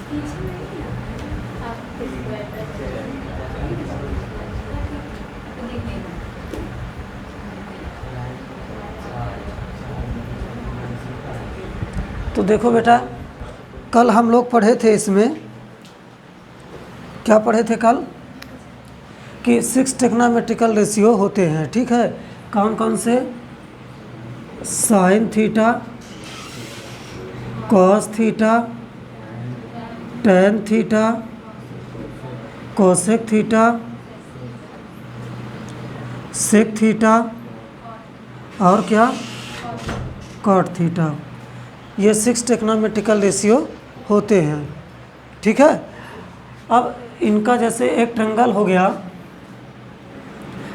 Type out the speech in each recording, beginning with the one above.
तो देखो बेटा, कल हम लोग पढ़े थे, इसमें क्या पढ़े थे कल कि 6 ट्रिग्नोमेट्रिकल रेशियो होते हैं। ठीक है, कौन कौन से? Sine theta, cos theta, tan theta, cosec theta, sec theta और क्या? Cot theta. ये 6 ट्रिग्नोमेट्रिकल रेशियो होते हैं। ठीक है, अब इनका जैसे एक ट्रायंगल हो गया,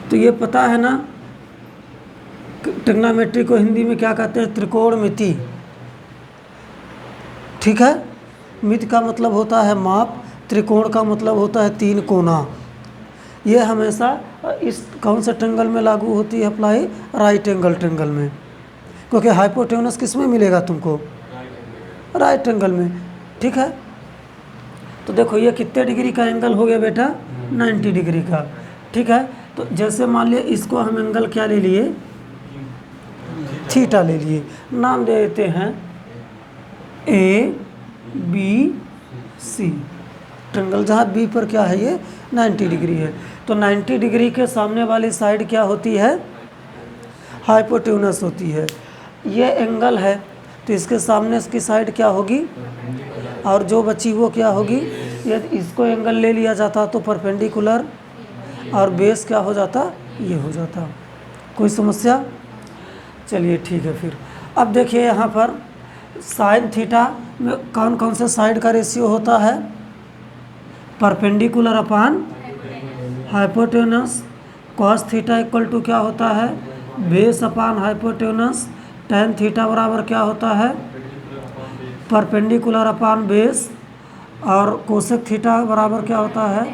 तो ये पता है ना ट्रिग्नोमेट्री को हिंदी में क्या कहते हैं? त्रिकोणमिति। ठीक है, मिति का मतलब होता है माप, त्रिकोण का मतलब होता है 3 कोना। ये हमेशा इस कौन से ट्रायंगल में लागू होती है अप्लाई? राइट एंगल ट्रायंगल में, क्योंकि हाइपोटेनस किस में मिलेगा तुमको? राइट एंगल में। ठीक है, तो देखो ये कितने डिग्री का एंगल हो गया बेटा? 90 डिग्री का। ठीक है, तो जैसे मान लिया इसको हम एंगल क्या ले लिए? थीटा ले लिए। नाम दे देते हैं ए बी सी। ट्रायंगल जहाँ बी पर क्या है? ये 90 डिग्री है। तो 90 डिग्री के सामने वाली साइड क्या होती है? हाइपोटेनस होती है। ये एंगल है, तो इसके सामने इसकी साइड क्या होगी? और जो बची वो क्या होगी? यदि इसको एंगल ले लिया जाता तो परपेंडिकुलर, और बेस क्या हो जाता? ये हो जाता। कोई समस्या? चलिए ठीक है। फिर अब देखिए यहाँ पर साइन थीटा में कौन कौन से साइड का रेशियो होता है? Perpendicular upon hypotenuse. Cos theta equal to क्या होता है? Base upon hypotenuse. Tan theta बराबर क्या होता है? Perpendicular upon base. और कोसेक थीटा बराबर क्या होता है?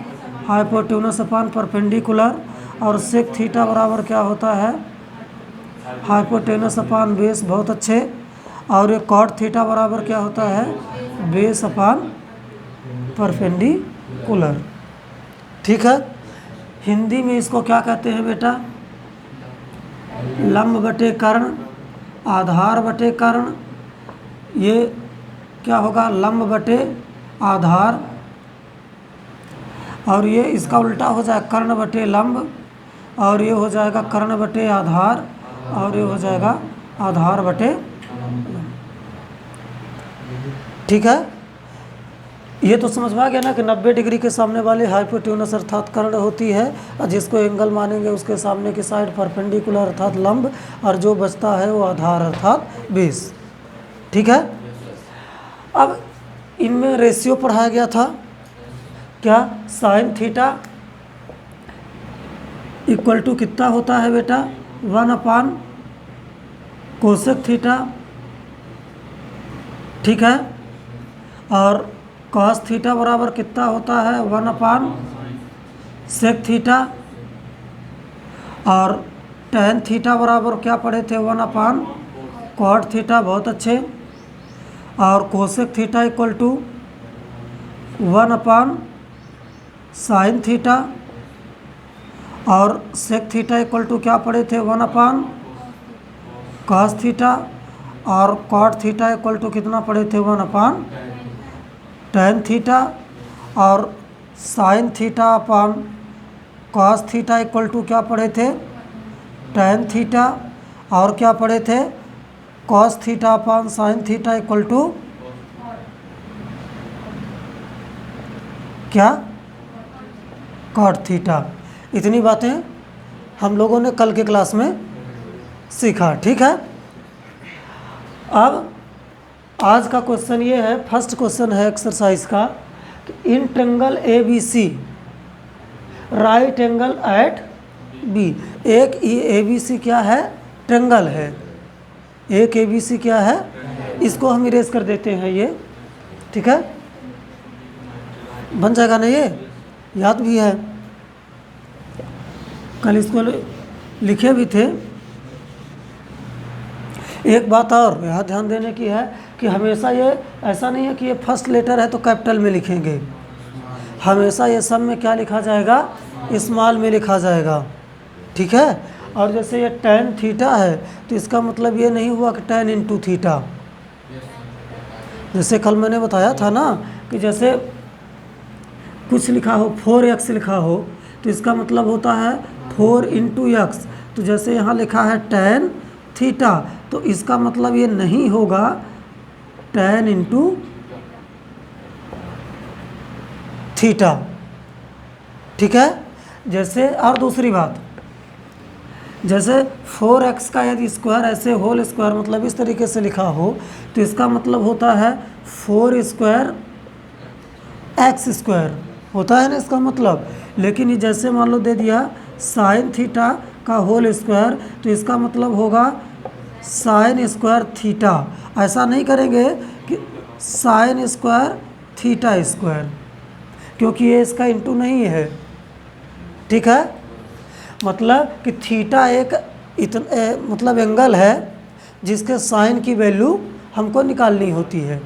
Hypotenuse upon perpendicular. और सेक थीटा बराबर क्या होता है? Hypotenuse upon base. बहुत अच्छे। और ये कॉट थीटा बराबर क्या होता है? Base upon perpendicular. ठीक है, हिंदी में इसको क्या कहते हैं बेटा? लंब बटे कर्ण, आधार बटे कर्ण। ये क्या होगा? लंब बटे आधार। और ये इसका उल्टा हो जाएगा कर्ण बटे लंब, और ये हो जाएगा कर्ण बटे आधार, और ये हो जाएगा आधार बटे लंब। ठीक है, ये तो समझ में आ गया ना कि 90 डिग्री के सामने वाले हाइपोटेनस अर्थात कर्ण होती है, और जिसको एंगल मानेंगे उसके सामने की साइड परपेंडिकुलर अर्थात लंब, और जो बचता है वो आधार अर्थात बेस। ठीक है, अब इनमें रेशियो पढ़ाया गया था क्या? साइन थीटा इक्वल टू कितना होता है बेटा? 1 अपान कोसेक थीटा। ठीक है, और कॉस थीटा बराबर कितना होता है? 1 अपान सेक थीटा। और टेन थीटा बराबर क्या पढ़े थे? 1 अपान कॉट थीटा। बहुत अच्छे। और cosec theta equal to 1 upon sine theta. और सेक थीटा इक्वल टू क्या पढ़े थे? 1 अपान कॉस थीटा। और कॉट थीटा इक्वल टू कितना पढ़े थे? 1 अपान टेन थीटा। और sine theta upon cos theta equal to क्या पढ़े थे? Tan theta. और क्या पढ़े थे? Cos theta upon sine theta equal to क्या? Cot theta. इतनी बातें हम लोगों ने कल के क्लास में सीखा। ठीक है, अब आज का क्वेश्चन ये है, फर्स्ट क्वेश्चन है एक्सरसाइज का, कि in triangle A B C right angle at B. एक ए बी सी क्या है? ट्रायंगल है। एक ए बी सी क्या है? इसको हम इरेज कर देते हैं ये। ठीक है, बन जाएगा ना? ये याद भी है, कल इसको लिखे भी थे। एक बात और यहाँ ध्यान देने की है कि हमेशा ये ऐसा नहीं है कि ये फर्स्ट लेटर है तो कैपिटल में लिखेंगे, हमेशा ये सब में क्या लिखा जाएगा, स्मॉल में लिखा जाएगा, ठीक है। और जैसे ये tan थीटा है तो इसका मतलब ये नहीं हुआ कि tan इंटू थीटा, जैसे कल मैंने बताया था ना कि जैसे कुछ लिखा हो 4x लिखा हो तो इसका मतलब होता है 4 इंटू एक्स, तो जैसे यहाँ लिखा है tan थीटा तो इसका मतलब ये नहीं होगा tan इंटू थीटा, ठीक है। जैसे और दूसरी बात, जैसे 4x का यदि स्क्वायर ऐसे होल स्क्वायर मतलब इस तरीके से लिखा हो तो इसका मतलब होता है 4 स्क्वायर एक्स स्क्वायर होता है ना इसका मतलब। लेकिन ये जैसे मान लो दे दिया साइन थीटा का होल स्क्वायर तो इसका मतलब होगा साइन स्क्वायर थीटा, ऐसा नहीं करेंगे कि साइन स्क्वायर थीटा स्क्वायर, क्योंकि ये इसका इंटू नहीं है, ठीक है। मतलब कि थीटा एक मतलब एंगल है जिसके साइन की वैल्यू हमको निकालनी होती है,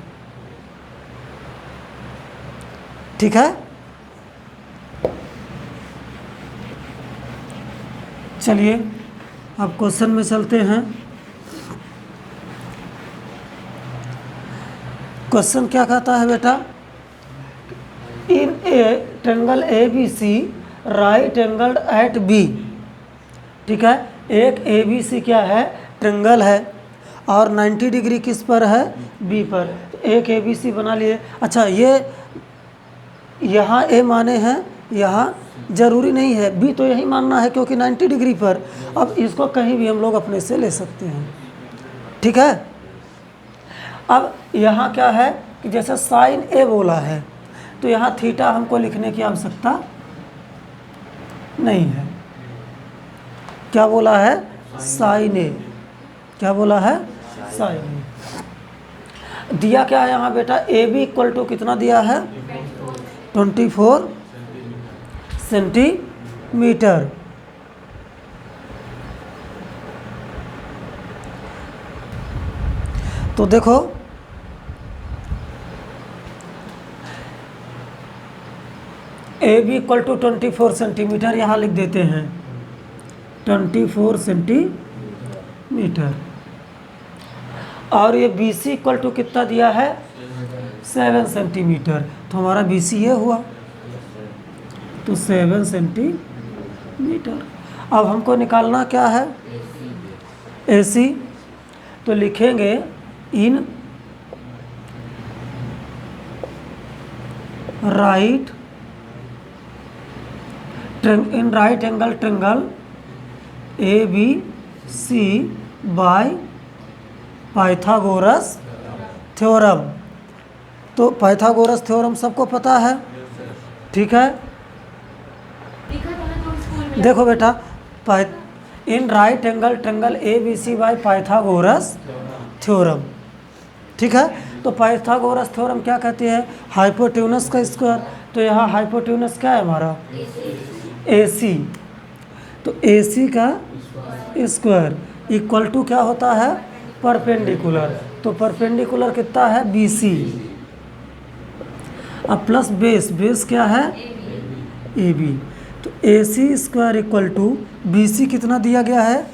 ठीक है। चलिए अब क्वेश्चन में चलते हैं। क्वेश्चन क्या कहता है बेटा, in a triangle A B C right angled at B, ठीक है। एक ए बी सी क्या है, ट्रायंगल है और 90 डिग्री किस पर है, बी पर। तो एक ए बी सी बना लिए। अच्छा ये यहाँ ए माने हैं, यहाँ ज़रूरी नहीं है, बी तो यही मानना है क्योंकि 90 डिग्री पर। अब इसको कहीं भी हम लोग अपने से ले सकते हैं, ठीक है। अब यहाँ क्या है कि जैसे साइन ए बोला है तो यहाँ थीटा हमको लिखने की आवश्यकता नहीं है। क्या बोला है, साइन ए, क्या बोला है, साइन ए। दिया क्या है यहाँ बेटा, ए बी इक्वल टू कितना दिया है, 24 सेंटीमीटर। तो देखो A B equal to 24 centimetre यहाँ लिख देते हैं, 24 सेंटीमीटर। और ये बी सी इक्वल टू कितना दिया है, 7 सेंटीमीटर। तो हमारा बी सी ये हुआ, तो 7 सेंटीमीटर। अब हमको निकालना क्या है, ए सी। तो लिखेंगे in right angle triangle A B C by Pythagoras theorem. तो पाइथागोरस थ्योरम सबको पता है, ठीक है। देखो बेटा, in right angle triangle A B C by Pythagoras theorem, ठीक है। तो पाइथागोरस थ्योरम क्या कहती है, हाइपोटेन्यूस का स्क्वायर। तो यहाँ हाइपोटेन्यूस क्या है हमारा, ए सी। तो ए सी का स्क्वायर इक्वल टू क्या होता है, परपेंडिकुलर। तो परपेंडिकुलर कितना है, बी सी। अब प्लस बेस, बेस क्या है, ए बी। तो A C square equal to B C कितना दिया गया है,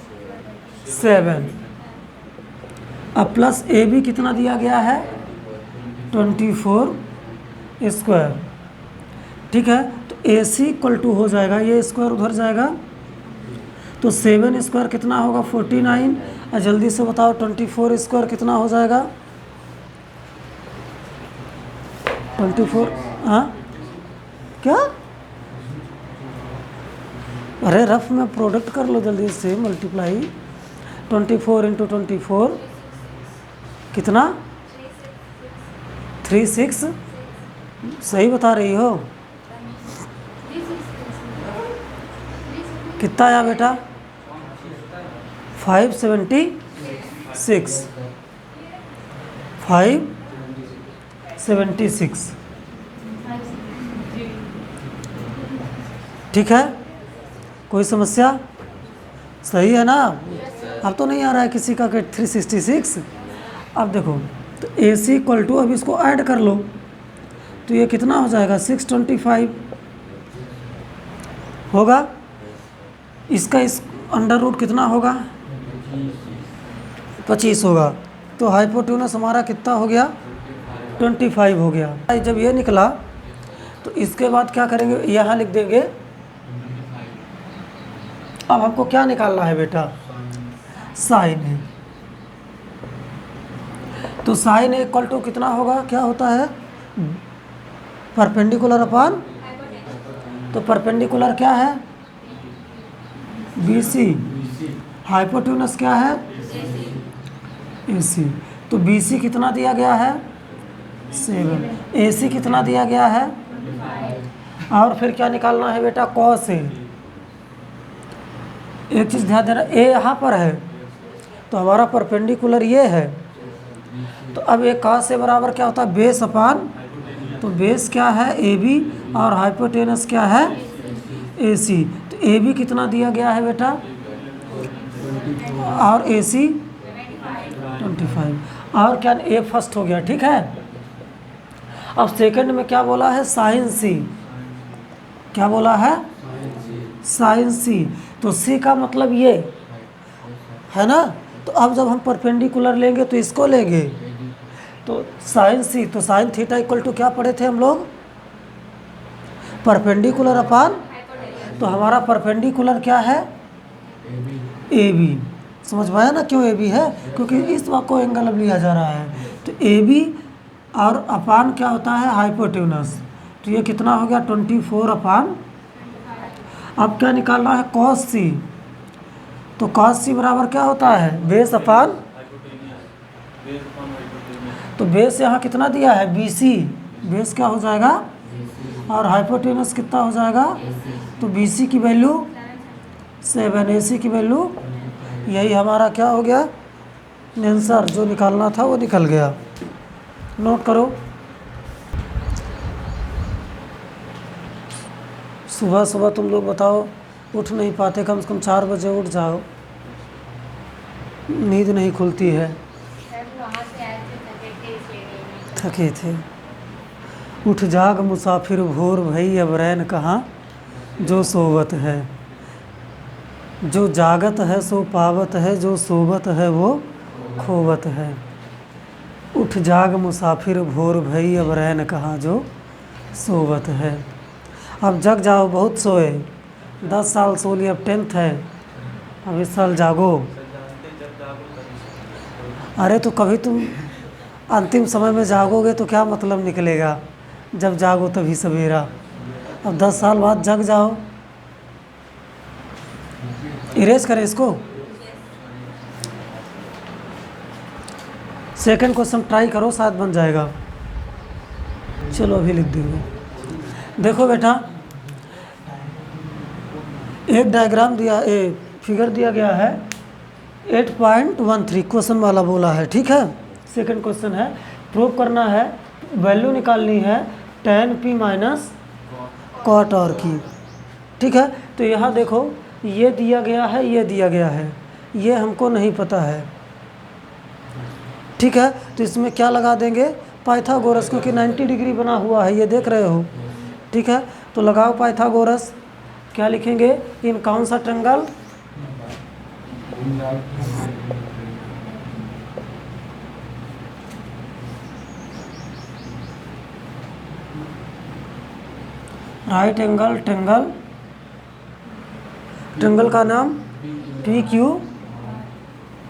7। अब प्लस ए बी कितना दिया गया है, 24 स्क्वायर, ठीक है। तो ए सी इक्वल टू हो जाएगा, ये स्क्वायर उधर जाएगा तो 7 स्क्वायर कितना होगा, 49। और जल्दी से बताओ 24 स्क्वायर कितना हो जाएगा, 24। हाँ क्या, अरे रफ में प्रोडक्ट कर लो जल्दी से, मल्टीप्लाई 24 इंटू 24 कितना, 36। सही बता रही हो, कितना आया बेटा, 576, 576, ठीक है। कोई समस्या, सही है ना। अब तो नहीं आ रहा है किसी का कि 366। अब देखो तो AC इक्वल टू, अब इसको ऐड कर लो तो ये कितना हो जाएगा 625 होगा। इसका इस अंडर रूट कितना होगा 25 होगा। तो हाइपोटेन्यूस हमारा कितना हो गया 25 हो गया। जब ये निकला तो इसके बाद क्या करेंगे, यहाँ लिख देंगे। अब हमको क्या निकालना है बेटा, साइन है। तो साइन ए इक्वल टू कितना होगा, क्या होता है परपेंडिकुलर अपान, तो परपेंडिकुलर क्या है BC, हाइपोटेन्यूस क्या है AC। तो BC कितना दिया गया है 7, AC कितना दिया गया है, और फिर क्या निकालना है बेटा कॉस ए। एक चीज़ ध्यान देना, ए यहाँ पर है तो हमारा परपेंडिकुलर ये है। तो अब एक कॉस ए बराबर क्या होता है बेस अपान, तो बेस क्या है AB और हाइपोटेनस क्या है AC। तो AB कितना दिया गया है बेटा और AC 25, और क्या A फर्स्ट हो गया, ठीक है। अब सेकंड में क्या बोला है साइन C, क्या बोला है साइन C। तो C का मतलब ये है ना। तो अब जब हम परपेंडिकुलर लेंगे तो इसको लेंगे, तो साइन C, तो साइन थीटा इक्वल टू क्या पढ़े थे हम लोग परपेंडिकुलर अपान, तो हमारा परपेंडिकुलर क्या है AB। समझ पाया ना क्यों AB है, क्योंकि इस वक्त को एंगल अब लिया जा रहा है। तो AB और अपान क्या होता है हाइपोटेन्यूस। तो ये कितना हो गया 24 अपान। अब क्या निकालना है कॉस C, तो कॉस C बराबर क्या होता है बेस अपान, तो बेस यहाँ कितना दिया है BC, बेस क्या हो जाएगा और हाइपोटेन्यूस कितना हो जाएगा, तो BC की वैल्यू 7, AC की वैल्यू, यही हमारा क्या हो गया आंसर जो निकालना था वो निकल गया। नोट करो। सुबह सुबह तुम लोग बताओ उठ नहीं पाते, कम से कम 4 बजे उठ जाओ, नींद नहीं खुलती है। थके थे। उठ जाग मुसाफिर भोर भई अब रैन कहाँ, जो सोवत है, जो जागत है सो पावत है, जो सोवत है वो खोवत है। उठ जाग मुसाफिर भोर भई अब रैन कहाँ, जो सोवत है। अब जग जाओ, बहुत सोए, 10 साल सो लिए, अब 10th है, अब इस साल जागो। अरे तो कभी तुम अंतिम समय में जागोगे तो क्या मतलब निकलेगा, जब जागो तभी सवेरा। अब 10 साल बाद जग जाओ। इरेज करें इसको। सेकंड क्वेश्चन ट्राई करो, शायद बन जाएगा। चलो अभी लिख देंगे। देखो बेटा एक डायग्राम दिया, फिगर दिया गया है 8.13 क्वेश्चन वाला बोला है, ठीक है। सेकंड क्वेश्चन है प्रूव करना है, वैल्यू निकालनी है tan P minus cot R की, ठीक है। तो यहाँ देखो ये दिया गया है, ये दिया गया है, ये हमको नहीं पता है, ठीक है। तो इसमें क्या लगा देंगे पाइथागोरस, क्योंकि 90 डिग्री बना हुआ है, ये देख रहे हो, ठीक है। तो लगाओ पाइथागोरस। क्या लिखेंगे इन कौन सा triangle, right angle triangle, triangle का नाम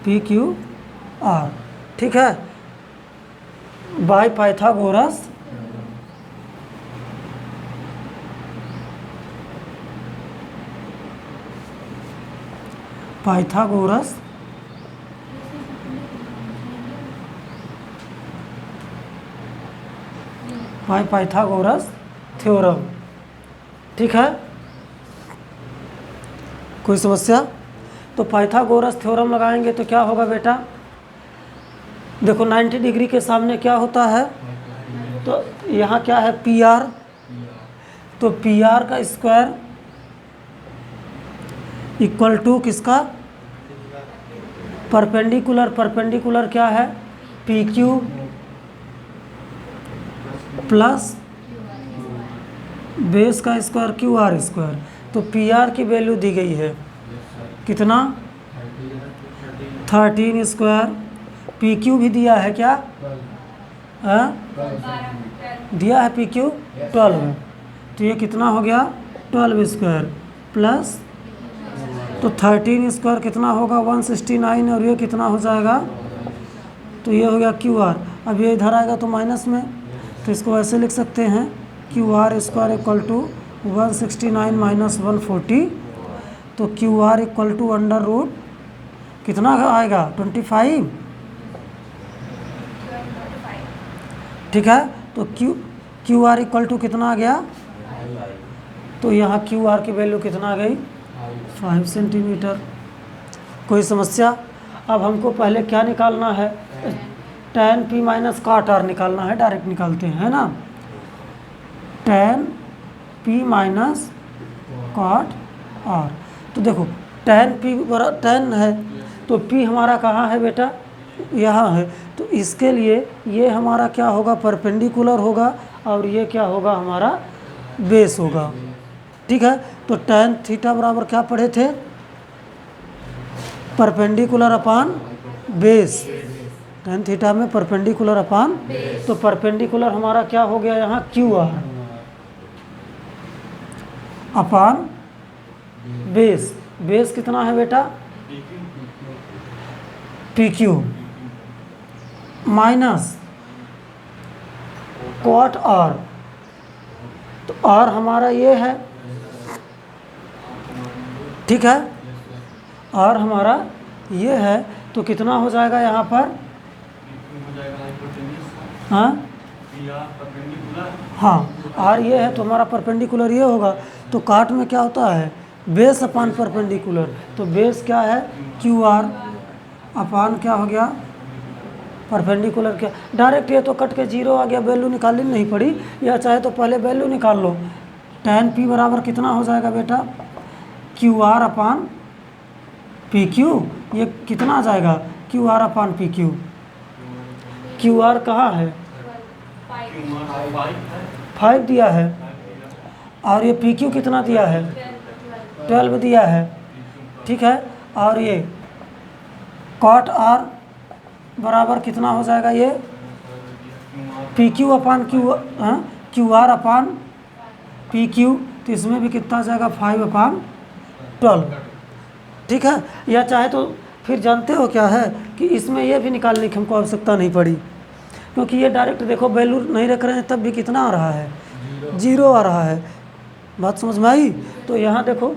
PQR, ठीक है, by Pythagoras. Pythagoras bye Pythagoras theorem, ठीक है। कोई समस्या? तो पाइथागोरस थ्योरम लगाएंगे तो क्या होगा बेटा, देखो 90 डिग्री के सामने क्या होता है, तो यहाँ क्या है PR, तो PR का स्क्वायर इक्वल टू किसका परपेंडिकुलर, परपेंडिकुलर क्या है PQ प्लस बेस का स्क्वायर क्यू आर स्क्वायर। तो पी आर की वैल्यू दी गई है कितना 13 स्क्वायर। पी क्यू भी दिया है क्या दिया है पी क्यू 12। तो ये कितना हो गया 12 स्क्वायर प्लस तो 13 स्क्वायर कितना होगा 169 और ये कितना हो जाएगा तो ये हो गया क्यू आर। अब ये इधर आएगा तो माइनस में तो इसको ऐसे लिख सकते हैं Q R square equal to 169 minus 140। तो Q R equal to under root कितना आएगा 25। ठीक है तो क्यू आर इक्वल टू कितना आ गया तो यहाँ क्यू आर की वैल्यू कितना आ गई 5 सेंटीमीटर। कोई समस्या। अब हमको पहले क्या निकालना है tan p minus cot r निकालना है। डायरेक्ट निकालते हैं है ना। tan p minus cot r। तो देखो tan p tan है तो p हमारा कहाँ है बेटा यहाँ है। तो इसके लिए ये हमारा क्या होगा परपेंडिकुलर होगा और ये क्या होगा हमारा बेस होगा। ठीक है तो tan थीटा बराबर क्या पढ़े थे perpendicular upon base. tan theta में परपेंडिकुलर अपान तो परपेंडिकुलर हमारा क्या हो गया यहाँ Q R upon base. Base कितना है बेटा P Q minus cot R. तो आर हमारा ये है ठीक है आर हमारा ये है तो कितना हो जाएगा यहाँ पर हाँ आर ये है तो हमारा परपेंडिकुलर ये होगा। तो काट में क्या होता है बेस अपान परपेंडिकुलर। तो बेस क्या है क्यू आर अपान क्या हो गया परपेंडिकुलर क्या। डायरेक्ट ये तो कट के जीरो आ गया वैल्यू निकालनी नहीं पड़ी। या चाहे तो पहले वैल्यू निकाल लो। tan p बराबर कितना हो जाएगा बेटा Q R upon P Q. ये कितना आ जाएगा Q R upon P Q. Q R कहाँ है 5 दिया है और ये पी क्यू कितना दिया है 12 दिया है। ठीक है और ये कॉट आर बराबर कितना हो जाएगा ये P Q upon Q R upon P Q. तो इसमें भी कितना जाएगा 5 अपान 12। ठीक है या चाहे तो फिर जानते हो क्या है कि इसमें ये भी निकालने की हमको आवश्यकता नहीं पड़ी क्योंकि ये डायरेक्ट देखो वैल्यू नहीं रख रहे हैं तब भी कितना आ रहा है जीरो आ रहा है। बात समझ में आई। तो यहाँ देखो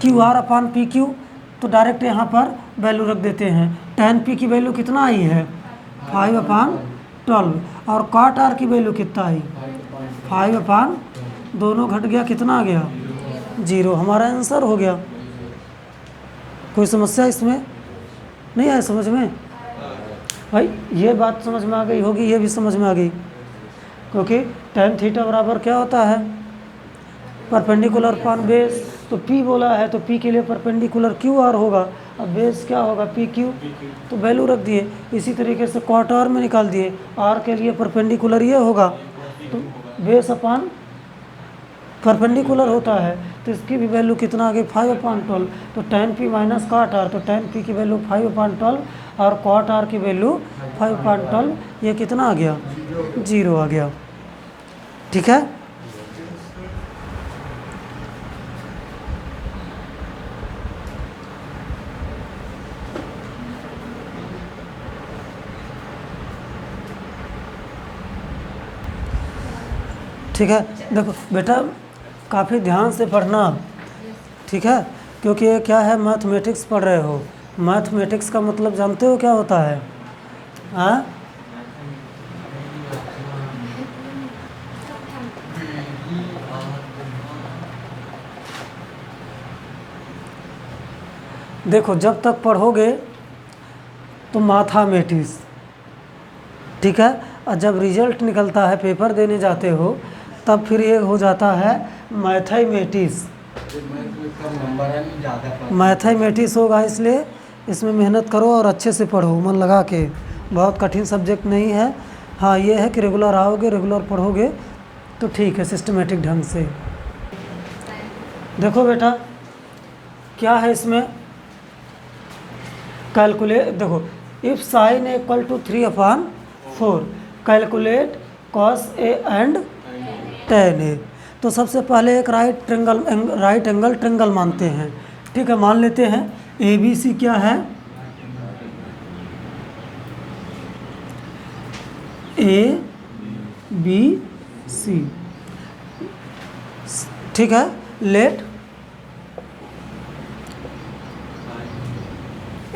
Q R upon P Q तो डायरेक्ट यहाँ पर वैल्यू रख देते हैं। tan p की वैल्यू कितना आई है 5 अपान 12 और cot r की वैल्यू कितना आई 5 अपान दोनों घट गया कितना आ गया 0। हमारा आंसर हो गया। कोई समस्या इसमें नहीं आया समझ में भाई। ये बात समझ में आ गई होगी ये भी समझ में आ गई क्योंकि tan थीटा बराबर क्या होता है परपेंडिकुलर अपान बेस। तो p बोला है तो p के लिए परपेंडिकुलर क्यू आर होगा। अब बेस क्या होगा पी क्यू तो वैल्यू रख दिए। इसी तरीके से कॉट आर में निकाल दिए आर के लिए परपेंडिकुलर ये होगा तो बेस अपान परपेंडिकुलर होता है तो इसकी भी वैल्यू कितना आ गई 5 अपान 12। तो tan p minus cot R तो tan p की वैल्यू 5 अपान 12 और कॉट आर की वैल्यू 5 अपान 12। ये कितना आ गया 0 आ गया। ठीक है ठीक है देखो बेटा काफ़ी ध्यान से पढ़ना। ठीक है क्योंकि ये क्या है मैथमेटिक्स पढ़ रहे हो। मैथमेटिक्स का मतलब जानते हो क्या होता है हाँ देखो जब तक पढ़ोगे तो मैथमेटिक्स ठीक है और जब रिजल्ट निकलता है पेपर देने जाते हो तब फिर ये हो जाता है मैथमेटिक्स। मैथमेटिक्स होगा इसलिए इसमें मेहनत करो और अच्छे से पढ़ो मन लगा के। बहुत कठिन सब्जेक्ट नहीं है हाँ ये है कि रेगुलर आओगे, रेगुलर पढ़ोगे तो ठीक है, सिस्टमेटिक ढंग से। देखो बेटा क्या है इसमें, कैलकुलेट, देखो if sine A equal to 3/4 calculate cos A and tan A. तो सबसे पहले एक राइट एंगल ट्रेंगल मानते हैं, ठीक है। मान लेते हैं ए बी सी क्या है, ए बी सी, ठीक है। Let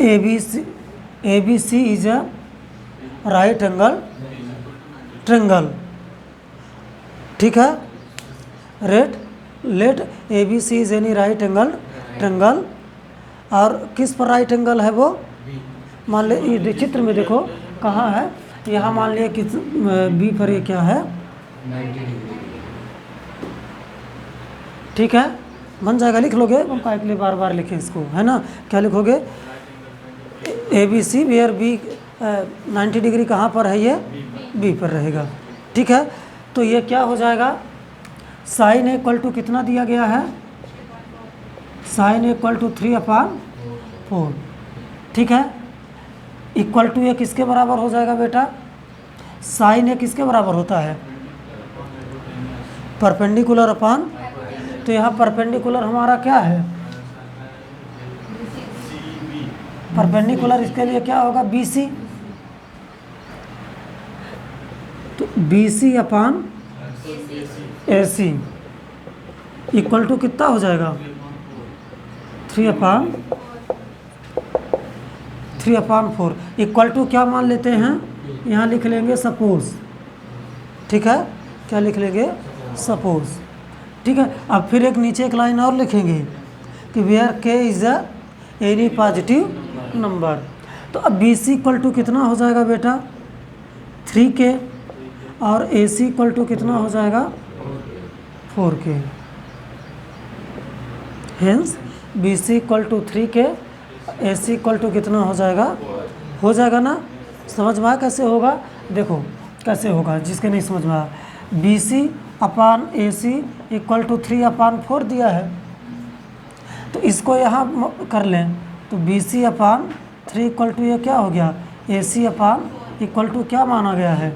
A B C is a right angle triangle, ठीक है। Let A B C is any right angle triangle, और किस पर राइट एंगल है वो, मान ले ये चित्र में देखो कहाँ है, यहाँ मान लिया कि बी पर ये क्या है, 90 डिग्री, ठीक है। बन जाएगा, लिख लोगे, हम काय के लिए बार बार लिखें इसको, है ना। क्या लिखोगे, A B C where B 90 degree कहाँ पर है, ये बी पर रहेगा, ठीक है। तो ये क्या हो जाएगा, साइन ए इक्वल टू कितना दिया गया है, साइन ए इक्वल टू 3/4, ठीक है। इक्वल टू ये किसके बराबर हो जाएगा बेटा, साइन ए किसके बराबर होता है, परपेंडिकुलर अपान, तो यहाँ परपेंडिकुलर हमारा क्या है, परपेंडिकुलर, इसके लिए क्या होगा बी सी, तो B C upon A C equal to कितना हो जाएगा, 3/4 इक्वल टू क्या मान लेते हैं, यहाँ लिख लेंगे सपोज, ठीक है। क्या लिख लेंगे, सपोज, ठीक है। अब फिर एक नीचे एक लाइन और लिखेंगे कि वेयर के is a any positive number. तो अब बी सी इक्वल टू कितना हो जाएगा बेटा, 3K, और ए सी इक्वल टू कितना हो जाएगा, 4K। Hence B C equal to 3K, A C equal to कितना हो जाएगा ना। समझ में आया कैसे होगा, देखो कैसे होगा, जिसके नहीं समझ में आया, B C upon A C equal to 3/4 दिया है, तो इसको यहाँ कर लें, तो B C upon 3 equal to ये क्या हो गया, ए सी अपान इक्वल टू क्या माना गया है,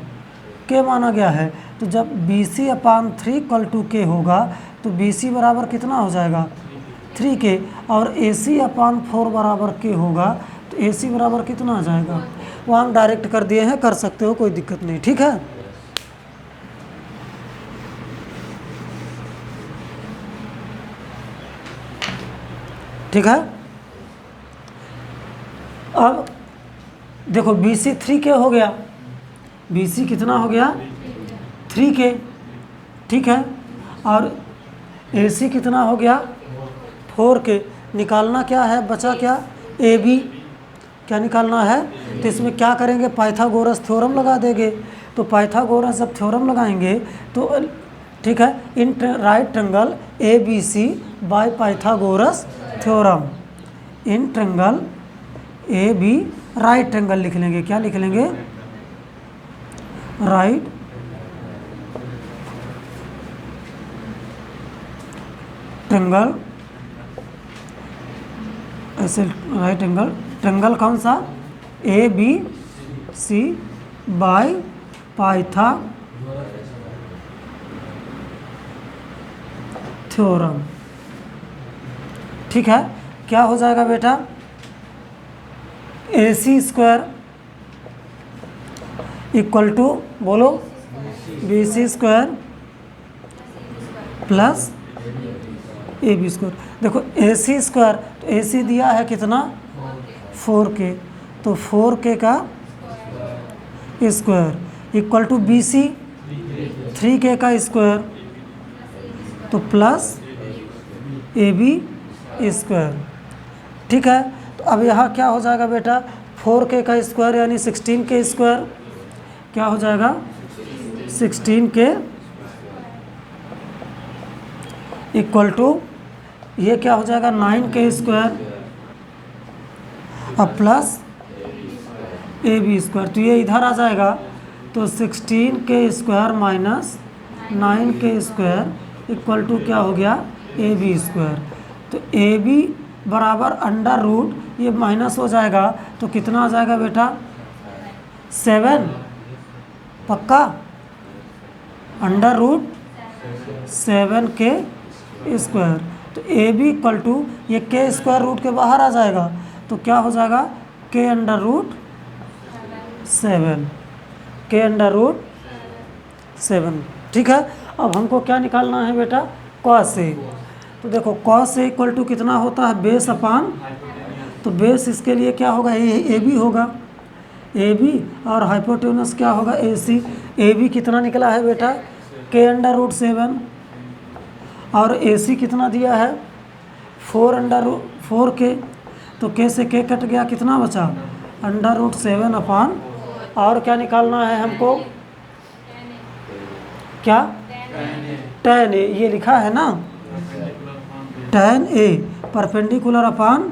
के माना गया है। तो जब B C upon 3 equal to K होगा तो बी सी बराबर कितना हो जाएगा, 3K, और ए सी अपान 4 बराबर के होगा तो ए सी बराबर कितना आ जाएगा, वो हम डायरेक्ट कर दिए हैं, कर सकते हो, कोई दिक्कत नहीं, ठीक है। ठीक है। अब देखो बी सी 3K हो गया, बी सी कितना हो गया, 3K, ठीक है। और ए सी कितना हो गया, 4K। निकालना क्या है, बचा क्या, ए बी, क्या निकालना है, तो इसमें क्या करेंगे, पाइथागोरस थ्योरम लगा देंगे। तो पाइथागोरस जब थ्योरम लगाएंगे तो ठीक है, in right triangle A B C by Pythagoras theorem, in triangle A B, right triangle लिख लेंगे, क्या लिख लेंगे, राइट ट्रेंगल, ऐसे राइट एंगल ट्रेंगल कौन सा, A B C by Pytha theorem, ठीक है। क्या हो जाएगा बेटा, A C square equal to, बोलो, B C square plus A B square. देखो ए सी स्क्वायर, तो ए सी दिया है कितना, 4K, तो 4K का square equal to B C 3K का स्क्वायर, तो प्लस ए बी स्क्वायर, ठीक है। तो अब यहाँ क्या हो जाएगा बेटा, 4K का स्क्वायर यानी 16K स्क्वायर, क्या हो जाएगा, 16K इक्वल टू, ये क्या हो जाएगा, 9K स्क्वायर, अब प्लस ए बी स्क्वायर, तो ये इधर आ जाएगा, तो तो 16k² minus 9k² equal to क्या हो गया, AB²। तो AB बराबर अंडर रूट, ये माइनस हो जाएगा तो कितना आ जाएगा बेटा, 7, पक्का, अंडर रूट 7k²। तो AB इक्वल टू ये k² रूट के बाहर आ जाएगा तो क्या हो जाएगा, k√7। ठीक है। अब हमको क्या निकालना है बेटा, cos A। तो देखो cos A इक्वल टू कितना होता है, बेस अपान, तो बेस इसके लिए क्या होगा, AB होगा, AB, और हाइपोटेनस क्या होगा, AC। AB कितना निकला है बेटा, k√7, और AC कितना दिया है, 4k। तो k से k कट गया, कितना बचा, √7 अपान, और क्या निकालना है हमको, क्या, tan A, ये लिखा है ना, tan A परपेंडिकुलर अपान,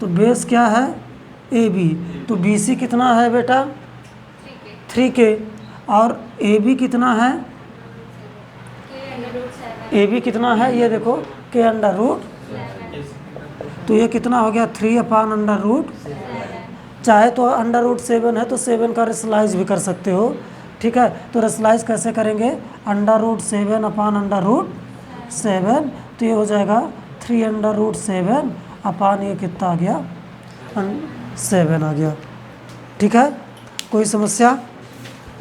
तो बेस क्या है, AB। तो BC कितना है बेटा, 3k, और AB कितना है, AB कितना है, ये देखो k², तो ये कितना हो गया, 3/√। चाहे तो √7 है तो 7 का रेशनलाइज भी कर सकते हो, ठीक है। तो रेशनलाइज कैसे करेंगे, √7/√7, तो ये हो जाएगा 3√7 अपान, ये कितना आ गया, 7 आ गया। ठीक है, कोई समस्या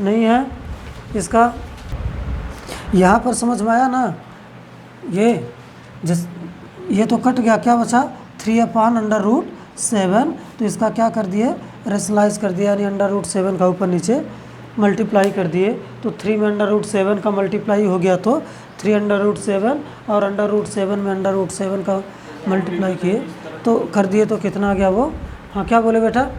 नहीं है इसका, यहाँ पर समझ में आया ना। ये तो कट गया, क्या बचा, 3/√7, तो इसका क्या कर दिए, रेशनलाइज कर दिया, यानी √7 का ऊपर नीचे मल्टीप्लाई कर दिए। तो 3 में √7 का मल्टीप्लाई हो गया तो 3√7, और √7 में √7 का मल्टीप्लाई किए तो कर दिए, तो कितना आ गया वो, हाँ क्या बोले बेटा,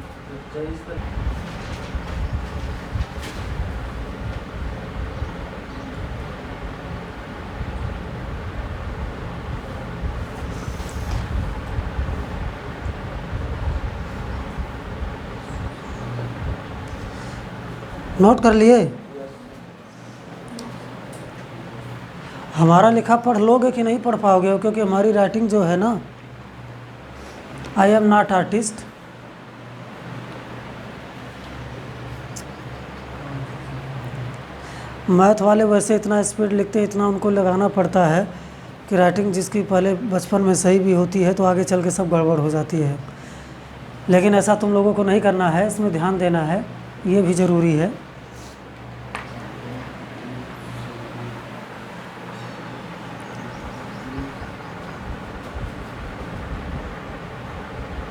नोट कर लिए, हमारा लिखा पढ़ लोगे कि नहीं पढ़ पाओगे, क्योंकि हमारी राइटिंग जो है ना, I am not artist. Math वाले वैसे इतना स्पीड लिखते हैं, इतना उनको लगाना पड़ता है कि राइटिंग जिसकी पहले बचपन में सही भी होती है तो आगे चल के सब गड़बड़ हो जाती है। लेकिन ऐसा तुम लोगों को नहीं करना है, इसमें ध्यान देना है, ये भी ज़रूरी है।